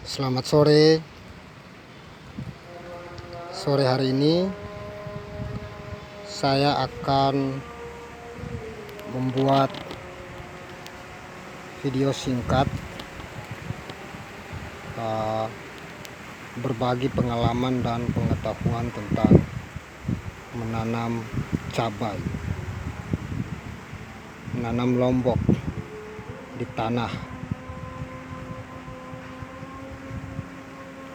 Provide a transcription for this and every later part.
Selamat sore. Sore hari ini saya akan membuat video singkat berbagi pengalaman dan pengetahuan tentang menanam cabai, menanam lombok di tanah.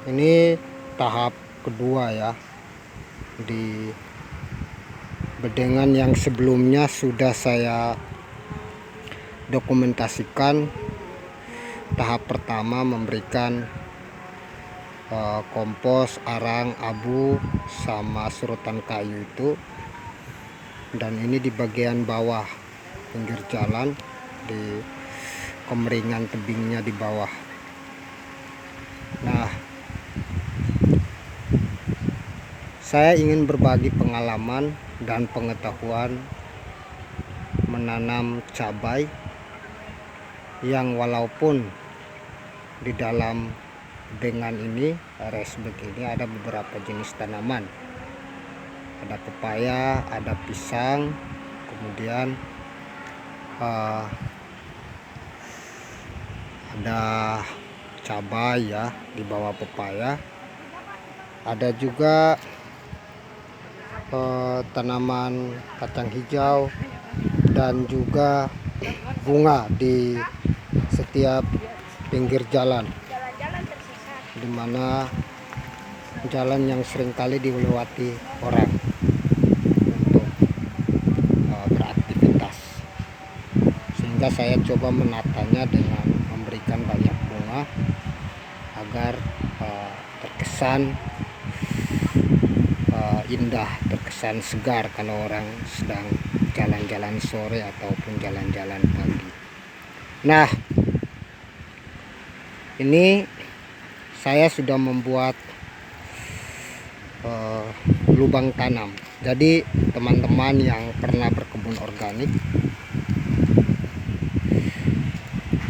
Ini tahap kedua ya. Di bedengan yang sebelumnya sudah saya dokumentasikan. Tahap pertama memberikan kompos, arang, abu, sama serutan kayu itu. Dan ini di bagian bawah pinggir jalan, di kemeringan tebingnya di bawah. Nah, saya ingin berbagi pengalaman dan pengetahuan menanam cabai yang walaupun di dalam bedengan ini, resbek ini, ada beberapa jenis tanaman. Ada pepaya, ada pisang, kemudian ada cabai ya di bawah pepaya. Ada juga tanaman kacang hijau dan juga bunga di setiap pinggir jalan, dimana jalan yang seringkali dilewati orang untuk beraktivitas. Sehingga saya coba menatanya dengan memberikan banyak bunga agar terkesan indah, terkesan segar kalau orang sedang jalan-jalan sore ataupun jalan-jalan pagi. Nah, ini saya sudah membuat lubang tanam. Jadi teman-teman yang pernah berkebun organik,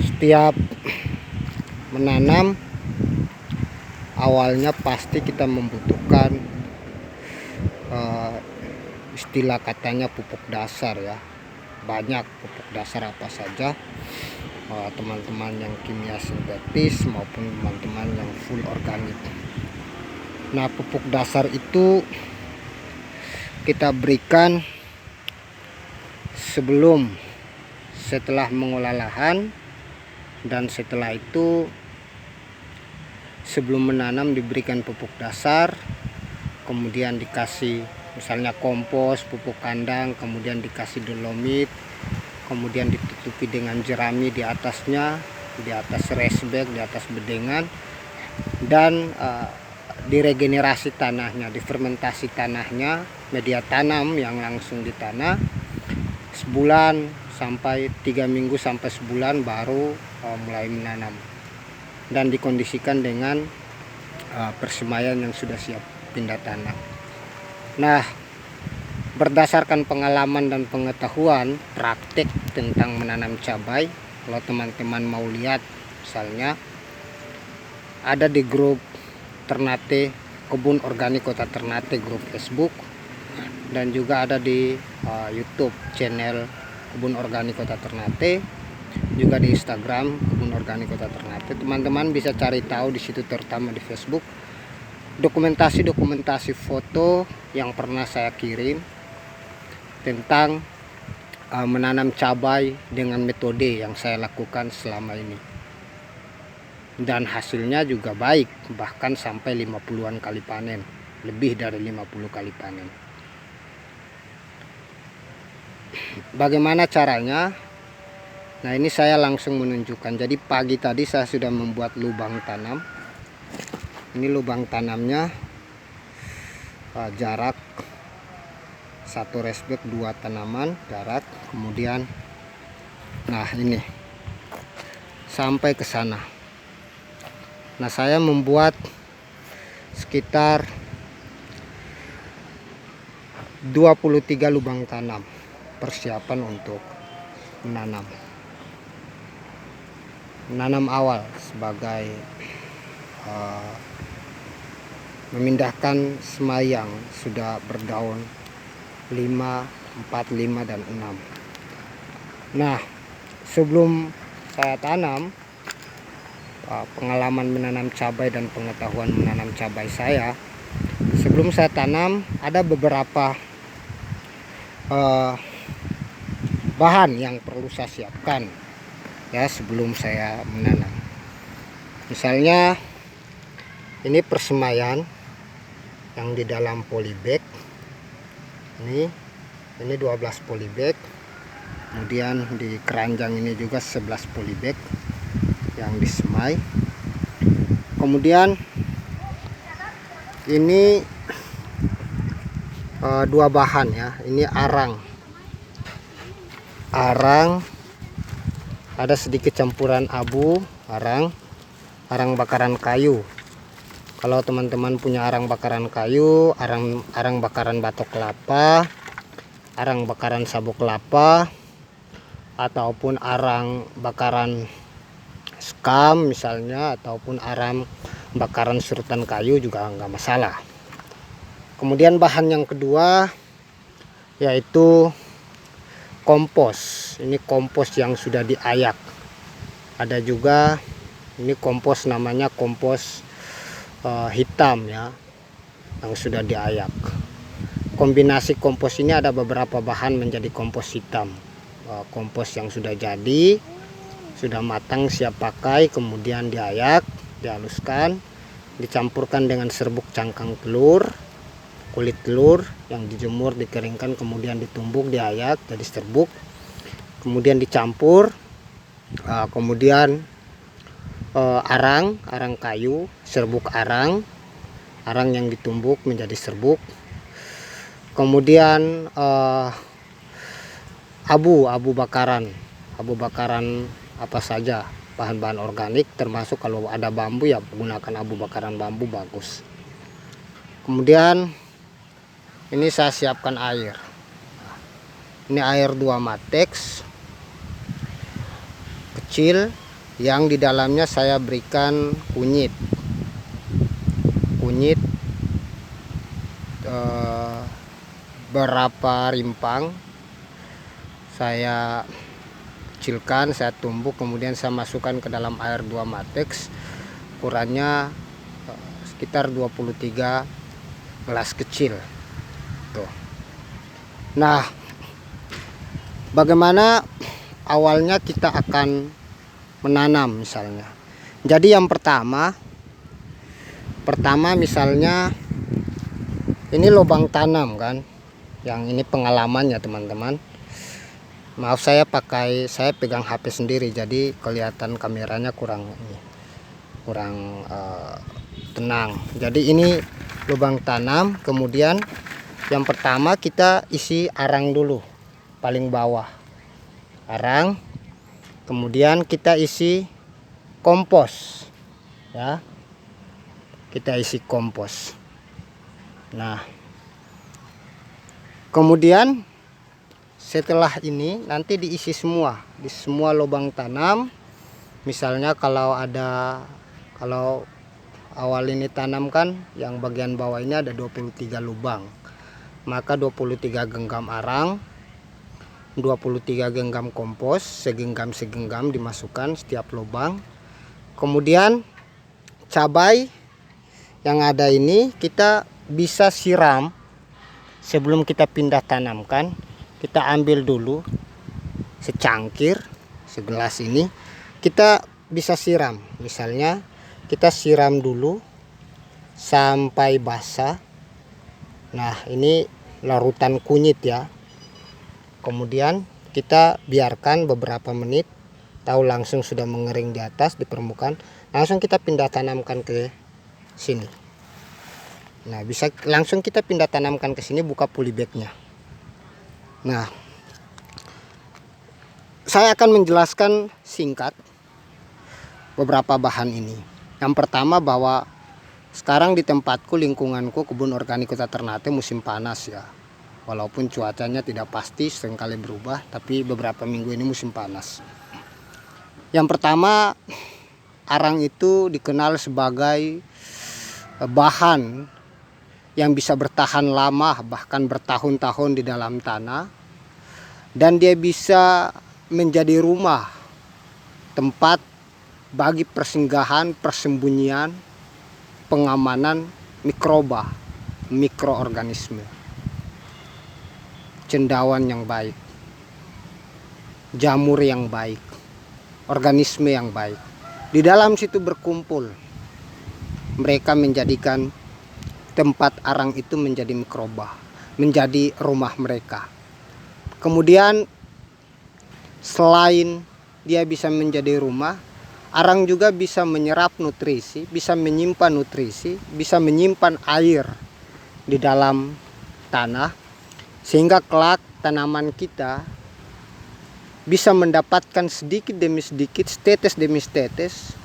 setiap menanam awalnya pasti kita membutuhkan istilah katanya pupuk dasar ya. Banyak pupuk dasar apa saja, teman-teman yang kimia sintetis maupun teman-teman yang full organik. Nah, pupuk dasar itu kita berikan setelah mengolah lahan, dan setelah itu sebelum menanam diberikan pupuk dasar, kemudian dikasih misalnya kompos, pupuk kandang, kemudian dikasih dolomit, kemudian ditutupi dengan jerami di atasnya, di atas resbek, di atas bedengan, dan diregenerasi tanahnya, difermentasi tanahnya, media tanam yang langsung di tanah sebulan sampai 3 minggu sampai sebulan baru mulai menanam, dan dikondisikan dengan persemaian yang sudah siap pindah tanah. Nah, berdasarkan pengalaman dan pengetahuan praktek tentang menanam cabai, kalau teman-teman mau lihat, misalnya ada di grup Ternate, Kebun Organik Kota Ternate, grup Facebook, dan juga ada di YouTube channel Kebun Organik Kota Ternate, juga di Instagram Kebun Organik Kota Ternate. Teman-teman bisa cari tahu di situ, terutama di Facebook, dokumentasi foto yang pernah saya kirim tentang menanam cabai dengan metode yang saya lakukan selama ini, dan hasilnya juga baik, bahkan sampai 50-an kali panen, lebih dari 50 kali panen. Bagaimana caranya? Nah, ini saya langsung menunjukkan. Jadi pagi tadi saya sudah membuat lubang tanam. Ini lubang tanamnya, jarak 1 resbek 2 tanaman jarak, kemudian nah ini sampai ke sana. Nah, saya membuat sekitar 23 lubang tanam persiapan untuk menanam awal sebagai eh, memindahkan semai yang sudah berdaun 5, 4, 5, dan 6. Nah, sebelum saya tanam, pengalaman menanam cabai dan pengetahuan menanam cabai saya, sebelum saya tanam ada beberapa bahan yang perlu saya siapkan ya sebelum saya menanam. Misalnya ini persemaian yang di dalam polybag. Ini 12 polybag. Kemudian di keranjang ini juga 11 polybag yang disemai. Kemudian ini dua bahan ya. Ini arang. Ada sedikit campuran abu, arang bakaran kayu. Kalau teman-teman punya arang bakaran kayu, arang bakaran batok kelapa, arang bakaran sabuk kelapa, ataupun arang bakaran skam misalnya, ataupun arang bakaran surutan kayu juga nggak masalah. Kemudian bahan yang kedua yaitu kompos. Ini kompos yang sudah diayak. Ada juga ini kompos, namanya kompos hitam ya, yang sudah diayak. Kombinasi kompos ini ada beberapa bahan menjadi kompos hitam. Kompos yang sudah jadi, sudah matang, siap pakai, kemudian diayak, dihaluskan, dicampurkan dengan serbuk cangkang telur, kulit telur yang dijemur, dikeringkan, kemudian ditumbuk, diayak jadi serbuk, kemudian dicampur, kemudian arang kayu, serbuk arang yang ditumbuk menjadi serbuk, kemudian abu bakaran apa saja, bahan-bahan organik, termasuk kalau ada bambu ya gunakan abu bakaran bambu, bagus. Kemudian ini saya siapkan air. Ini air 2 matex kecil yang di dalamnya saya berikan kunyit berapa rimpang saya kecilkan, saya tumbuk, kemudian saya masukkan ke dalam air 2 matex, ukurannya sekitar 23 gelas kecil tuh. Nah, bagaimana awalnya kita akan menanam misalnya. Jadi yang pertama misalnya ini lubang tanam kan, yang ini pengalamannya teman-teman. Maaf, saya pegang HP sendiri, jadi kelihatan kameranya kurang tenang. Jadi ini lubang tanam. Kemudian yang pertama kita isi arang dulu, paling bawah arang. Kemudian kita isi kompos ya, kita isi kompos. Nah, kemudian setelah ini nanti diisi semua di semua lubang tanam. Misalnya kalau awal ini tanam kan, yang bagian bawah ini ada 23 lubang, maka 23 genggam arang, 23 genggam kompos, segenggam dimasukkan setiap lubang. Kemudian cabai yang ada ini kita bisa siram sebelum kita pindah tanamkan. Kita ambil dulu secangkir, segelas ini kita bisa siram. Misalnya kita siram dulu sampai basah. Nah, ini larutan kunyit ya. Kemudian kita biarkan beberapa menit, tahu langsung sudah mengering di atas di permukaan, langsung kita pindah tanamkan ke sini. Nah, bisa langsung kita pindah tanamkan ke sini, buka polybagnya. Nah, saya akan menjelaskan singkat beberapa bahan ini. Yang pertama, bahwa sekarang di tempatku, lingkunganku, kebun organik Kota Ternate musim panas ya. Walaupun cuacanya tidak pasti, seringkali berubah, tapi beberapa minggu ini musim panas. Yang pertama, arang itu dikenal sebagai bahan yang bisa bertahan lama, bahkan bertahun-tahun di dalam tanah, dan dia bisa menjadi rumah, tempat bagi persinggahan, persembunyian, pengamanan mikroba, mikroorganisme, cendawan yang baik, jamur yang baik, organisme yang baik. Di dalam situ berkumpul, mereka menjadikan tempat arang itu menjadi mikroba, menjadi rumah mereka. Kemudian selain dia bisa menjadi rumah, arang juga bisa menyerap nutrisi, bisa menyimpan nutrisi, bisa menyimpan air di dalam tanah, sehingga kelak tanaman kita bisa mendapatkan sedikit demi sedikit, setetes demi setetes,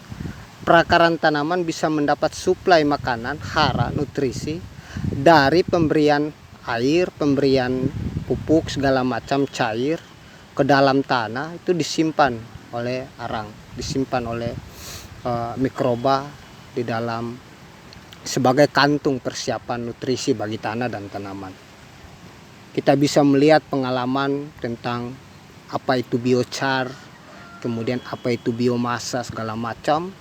perakaran tanaman bisa mendapat suplai makanan, hara, nutrisi dari pemberian air, pemberian pupuk segala macam cair ke dalam tanah. Itu disimpan oleh arang, disimpan oleh mikroba di dalam sebagai kantung persiapan nutrisi bagi tanah dan tanaman. Kita bisa melihat pengalaman tentang apa itu biochar, kemudian apa itu biomasa segala macam.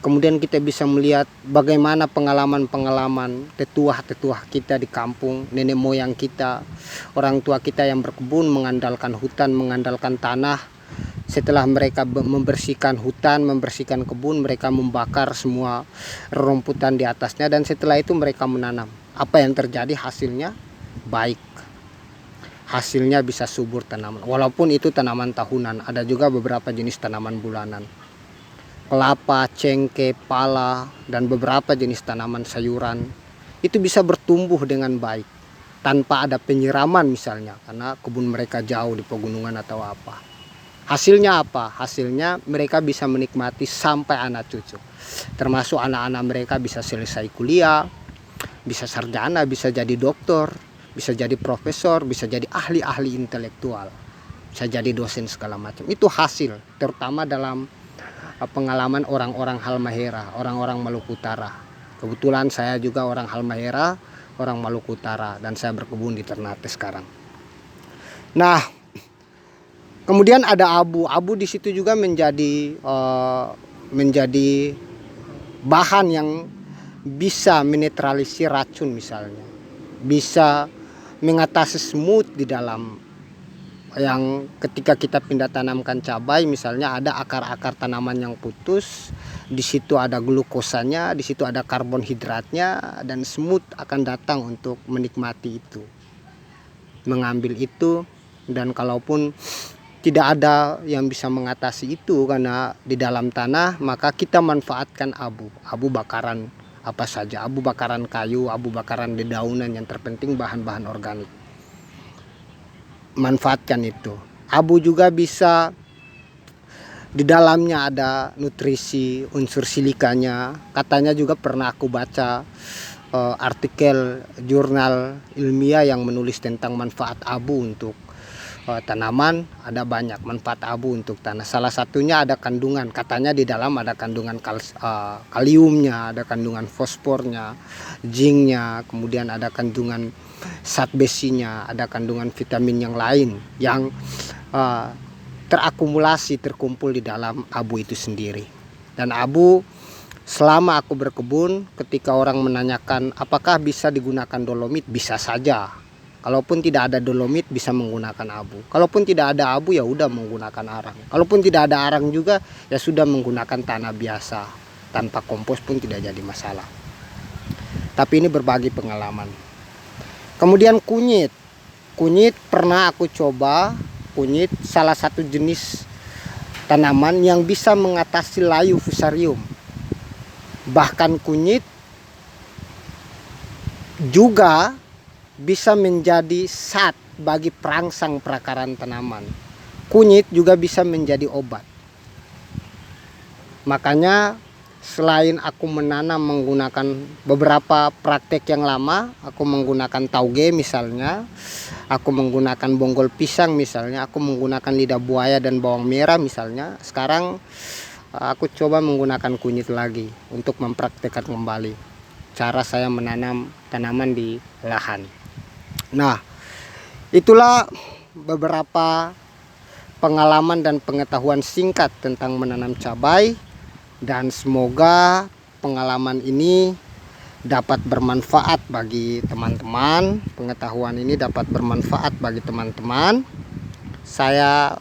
Kemudian kita bisa melihat bagaimana pengalaman-pengalaman tetua-tetua kita di kampung, nenek moyang kita, orang tua kita yang berkebun mengandalkan hutan, mengandalkan tanah. Setelah mereka membersihkan hutan, membersihkan kebun, mereka membakar semua rerumputan di atasnya, dan setelah itu mereka menanam. Apa yang terjadi? Hasilnya baik. Hasilnya bisa subur tanaman. Walaupun itu tanaman tahunan, ada juga beberapa jenis tanaman bulanan. Kelapa, cengkeh, pala, dan beberapa jenis tanaman sayuran itu bisa bertumbuh dengan baik tanpa ada penyiraman misalnya, karena kebun mereka jauh di pegunungan atau apa. Hasilnya apa? Hasilnya mereka bisa menikmati sampai anak cucu, termasuk anak-anak mereka bisa selesai kuliah, bisa sarjana, bisa jadi dokter, bisa jadi profesor, bisa jadi ahli-ahli intelektual, bisa jadi dosen segala macam. Itu hasil terutama dalam pengalaman orang-orang Halmahera, orang-orang Maluku Utara. Kebetulan saya juga orang Halmahera, orang Maluku Utara, dan saya berkebun di Ternate sekarang. Nah, kemudian ada abu. Abu di situ juga menjadi bahan yang bisa menetralisir racun misalnya, bisa mengatasi semut di dalam. Yang ketika kita pindah tanamkan cabai misalnya, ada akar-akar tanaman yang putus, di situ ada glukosanya, di situ ada karbonhidratnya, dan semut akan datang untuk menikmati itu, mengambil itu. Dan kalaupun tidak ada yang bisa mengatasi itu karena di dalam tanah, maka kita manfaatkan abu bakaran apa saja, abu bakaran kayu, abu bakaran dedaunan, yang terpenting bahan-bahan organik. Manfaatkan itu. Abu juga bisa di dalamnya ada nutrisi, unsur silikanya. Katanya juga pernah aku baca artikel jurnal ilmiah yang menulis tentang manfaat abu untuk tanaman. Ada banyak manfaat abu untuk tanah. Salah satunya ada kandungan, katanya di dalam ada kandungan kaliumnya, ada kandungan fosfornya, zincnya, kemudian ada kandungan zat besinya, ada kandungan vitamin yang lain yang terakumulasi, terkumpul di dalam abu itu sendiri. Dan abu, selama aku berkebun, ketika orang menanyakan apakah bisa digunakan dolomit, bisa saja. Kalaupun tidak ada dolomit, bisa menggunakan abu. Kalaupun tidak ada abu, ya udah menggunakan arang. Kalaupun tidak ada arang juga, ya sudah menggunakan tanah biasa, tanpa kompos pun tidak jadi masalah. Tapi ini berbagi pengalaman. Kemudian kunyit pernah aku coba. Kunyit salah satu jenis tanaman yang bisa mengatasi layu fusarium. Bahkan kunyit juga bisa menjadi zat bagi perangsang perakaran tanaman. Kunyit juga bisa menjadi obat. Makanya selain aku menanam menggunakan beberapa praktek yang lama, aku menggunakan tauge misalnya, aku menggunakan bonggol pisang misalnya, aku menggunakan lidah buaya dan bawang merah misalnya. Sekarang aku coba menggunakan kunyit lagi untuk mempraktekkan kembali cara saya menanam tanaman di lahan. Nah, itulah beberapa pengalaman dan pengetahuan singkat tentang menanam cabai, dan semoga pengalaman ini dapat bermanfaat bagi teman-teman. Pengetahuan ini dapat bermanfaat bagi teman-teman. Saya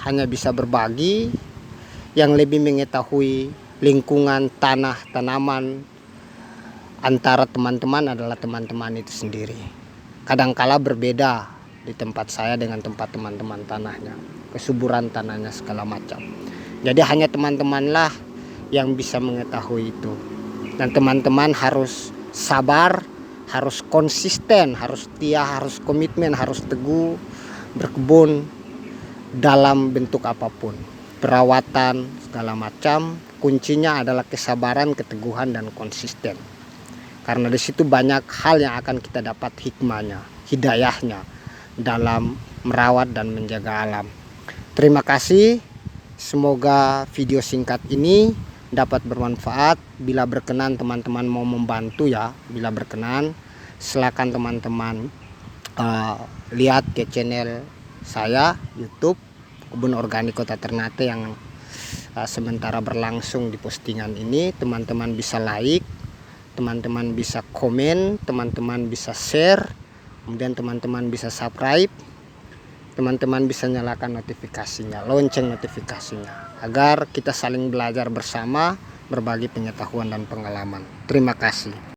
hanya bisa berbagi, yang lebih mengetahui lingkungan tanah tanaman antara teman-teman adalah teman-teman itu sendiri. Kadangkala berbeda di tempat saya dengan tempat teman-teman tanahnya, kesuburan tanahnya segala macam. Jadi hanya teman-temanlah yang bisa mengetahui itu. Dan teman-teman harus sabar, harus konsisten, harus setia, harus komitmen, harus teguh berkebun dalam bentuk apapun. Perawatan segala macam, kuncinya adalah kesabaran, keteguhan, dan konsisten. Karena di situ banyak hal yang akan kita dapat hikmahnya, hidayahnya dalam merawat dan menjaga alam. Terima kasih. Semoga video singkat ini dapat bermanfaat. Bila berkenan teman-teman mau membantu ya, bila berkenan silakan teman-teman lihat ke channel saya YouTube Kebun Organik Kota Ternate yang sementara berlangsung di postingan ini. Teman-teman bisa like, teman-teman bisa komen, teman-teman bisa share, kemudian teman-teman bisa subscribe, teman-teman bisa nyalakan notifikasinya, lonceng notifikasinya, agar kita saling belajar bersama, berbagi pengetahuan dan pengalaman. Terima kasih.